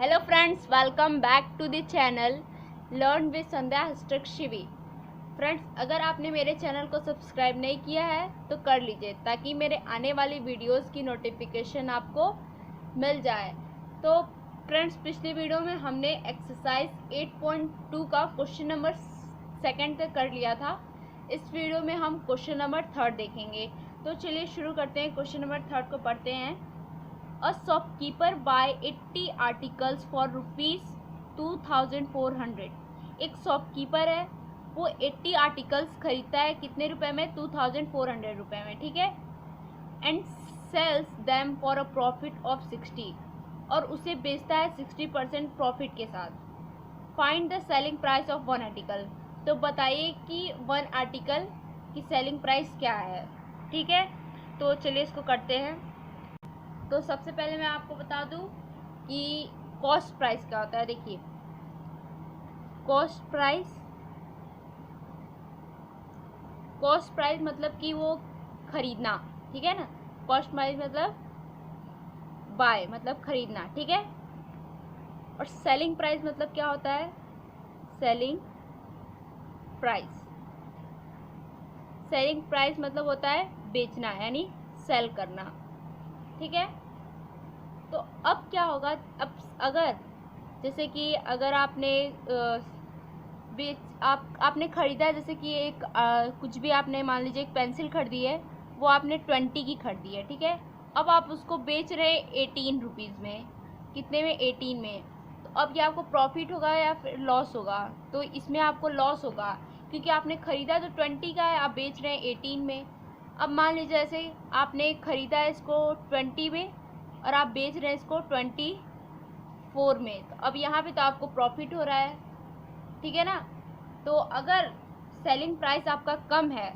Hello friends, welcome back to the channel learn with Sandhya Shivi. Friends, अगर आपने मेरे channel को सब्सक्राइब नहीं किया है तो कर लीजिए ताकि मेरे आने वाली वीडियोस की नोटिफिकेशन आपको मिल जाए। तो फ्रेंड्स, पिछली वीडियो में हमने एक्सरसाइज 8.2 का क्वेश्चन नंबर सेकंड तक कर लिया था। इस वीडियो में हम क्वेश्चन नंबर थर्ड देखेंगे। तो चलिए शुरू करते हैं। क्वेश्चन नंबर थर्ड को पढ़ते हैं। A shopkeeper buy 80 articles for rupees 2400। एक शॉपकीपर है, वो 80 आर्टिकल्स खरीदता है कितने रुपए में? 2400 रुपए में, ठीक है। And sells them for a profit of 60, और उसे बेचता है 60% प्रॉफिट के साथ। Find the selling price of one article. तो बताइए कि वन आर्टिकल की सेलिंग प्राइस क्या है, ठीक है। तो चलिए इसको करते हैं। तो सबसे पहले मैं आपको बता दूं कि कॉस्ट प्राइस क्या होता है। देखिए, कॉस्ट प्राइस मतलब कि वो खरीदना, ठीक है ना। कॉस्ट प्राइस मतलब बाय, मतलब खरीदना, ठीक है। और सेलिंग प्राइस मतलब क्या होता है? सेलिंग प्राइस मतलब होता है बेचना, यानी सेल करना, ठीक है। तो अब क्या होगा? अब अगर जैसे कि अगर आपने आपने खरीदा है, जैसे कि एक कुछ भी आपने मान लीजिए एक पेंसिल खरीदी है, वो आपने 20 की खरीदी है, ठीक है। अब आप उसको बेच रहे 18 रुपीज़ में। कितने में? 18 में। तो अब ये आपको प्रॉफिट होगा या फिर लॉस होगा? तो इसमें आपको लॉस होगा, क्योंकि आपने खरीदा तो 20 का है, आप बेच रहे हैं 18 में। अब मान लीजिए जैसे आपने खरीदा है इसको 20 में और आप बेच रहे हैं इसको 24 में, तो अब यहाँ पे तो आपको प्रॉफिट हो रहा है, ठीक है ना। तो अगर सेलिंग प्राइस आपका कम है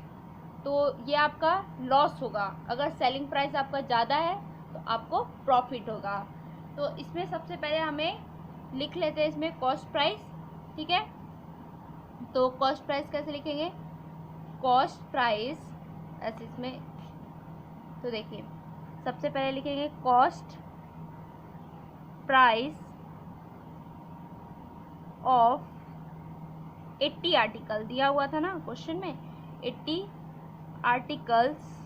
तो ये आपका लॉस होगा, अगर सेलिंग प्राइस आपका ज़्यादा है तो आपको प्रॉफिट होगा। तो इसमें सबसे पहले हमें लिख लेते हैं इसमें कॉस्ट प्राइस, ठीक है। तो कॉस्ट प्राइस कैसे लिखेंगे? कॉस्ट प्राइस ऐसे इसमें, तो देखिए सबसे पहले लिखेंगे कॉस्ट प्राइस ऑफ 80 आर्टिकल। दिया हुआ था ना क्वेश्चन में, 80 आर्टिकल्स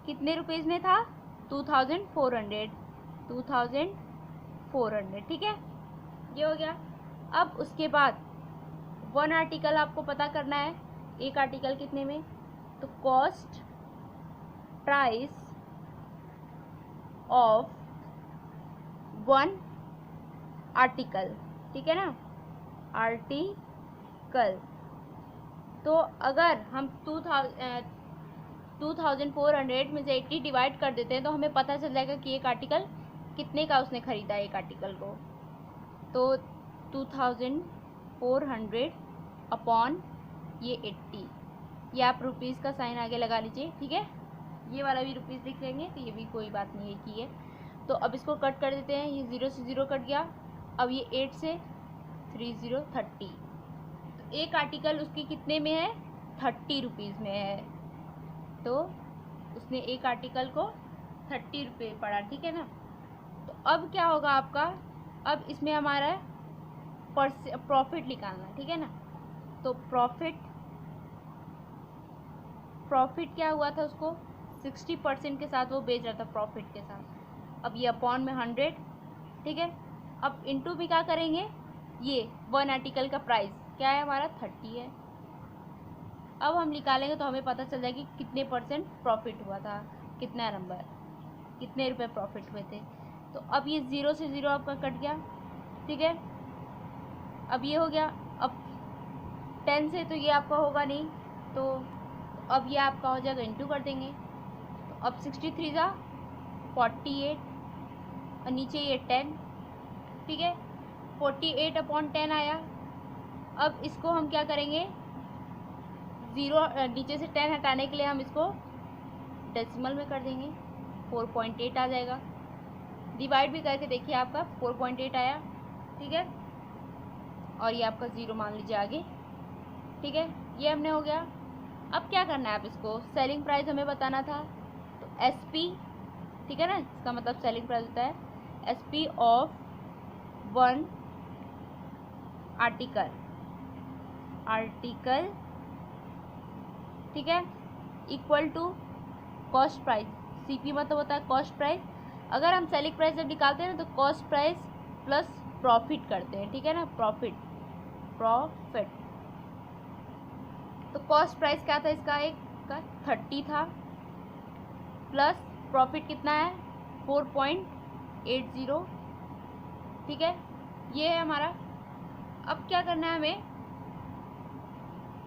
कितने रुपीज़ में था? 2400, ठीक है। ये हो गया। अब उसके बाद वन आर्टिकल आपको पता करना है, एक आर्टिकल कितने में। तो cost price of one article, ठीक है ना, आर्टिकल। तो अगर हम 2400 में से 80 डिवाइड कर देते हैं तो हमें पता चल जाएगा कि एक आर्टिकल कितने का उसने खरीदा है, एक आर्टिकल को। तो 2400 अपॉन ये 80, ये आप रुपीज़ का साइन आगे लगा लीजिए, ठीक है। ये वाला भी रुपीज़ लिख लेंगे, तो ये भी कोई बात नहीं है कि ये। तो अब इसको कट कर देते हैं, ये 0 से 0 कट गया। अब ये 8 से 30 30। तो एक आर्टिकल उसकी कितने में है? 30 रुपीज़ में है। तो उसने एक आर्टिकल को 30 रुपये पड़ा, ठीक है ना। तो अब क्या होगा आपका? अब इसमें हमारा प्रॉफिट निकालना, ठीक है ना। तो प्रॉफिट क्या हुआ था? उसको 60% के साथ वो बेच रहा था, प्रॉफिट के साथ। अब ये अपॉन में 100, ठीक है। अब इनटू भी क्या करेंगे? ये वन आर्टिकल का प्राइस क्या है हमारा? 30 है। अब हम निकालेंगे तो हमें पता चल जाएगा कि कितने परसेंट प्रॉफिट हुआ था, कितना नंबर, कितने रुपए प्रॉफिट हुए थे। तो अब ये 0 से 0 आपका कट गया, ठीक है। अब ये हो गया। अब 10 से तो ये आपका होगा नहीं, तो अब ये आपका हो जाएगा, इंटू कर देंगे। तो अब 63 जा 48 और नीचे ये 10, ठीक है। 48 अपॉन 10 आया। अब इसको हम क्या करेंगे? 0 नीचे से 10 हटाने के लिए हम इसको डेसिमल में कर देंगे, 4.8 आ जाएगा। डिवाइड भी करके देखिए, आपका 4.8 आया, ठीक है। और ये आपका 0 मान लीजिए आगे, ठीक है। ये हमने हो गया। अब क्या करना है? आप इसको सेलिंग प्राइस हमें बताना था, तो SP, ठीक है ना, इसका मतलब सेलिंग प्राइस होता है SP ऑफ वन आर्टिकल, ठीक है, equal to cost price. CP मतलब होता है कॉस्ट प्राइस। अगर हम सेलिंग प्राइस जब निकालते हैं ना तो कॉस्ट प्राइस प्लस प्रॉफिट करते हैं, ठीक है ना, प्रॉफिट। तो कॉस्ट प्राइस क्या था इसका, एक का 30 था, प्लस प्रॉफिट कितना है 4.80, ठीक है, ये है हमारा। अब क्या करना है हमें,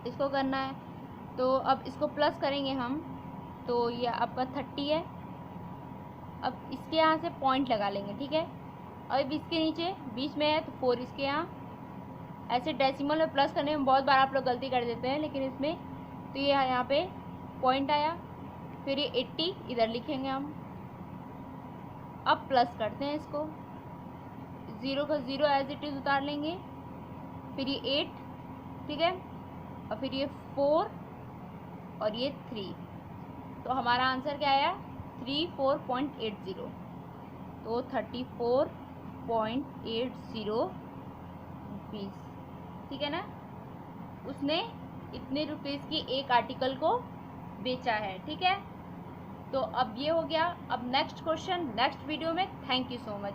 इसको करना है, तो अब इसको प्लस करेंगे हम, तो ये आपका 30 है। अब इसके यहाँ से पॉइंट लगा लेंगे, ठीक है। अब इसके नीचे बीच में है तो 4 इसके यहाँ, ऐसे डेसिमल में प्लस करने में बहुत बार आप लोग गलती कर देते हैं, लेकिन इसमें तो ये यहाँ पे पॉइंट आया, फिर ये 80 इधर लिखेंगे हम। अब प्लस करते हैं इसको, 0 का 0 एज इट इज़ उतार लेंगे, फिर ये 8, ठीक है, और फिर ये 4 और ये 3, तो हमारा आंसर क्या आया 34.80, तो 34.80 रुपीज़, ठीक है ना। उसने इतने रुपीज़ की एक आर्टिकल को बेचा है, ठीक है। तो अब ये हो गया। अब नेक्स्ट क्वेश्चन नेक्स्ट वीडियो में। Thank you so much.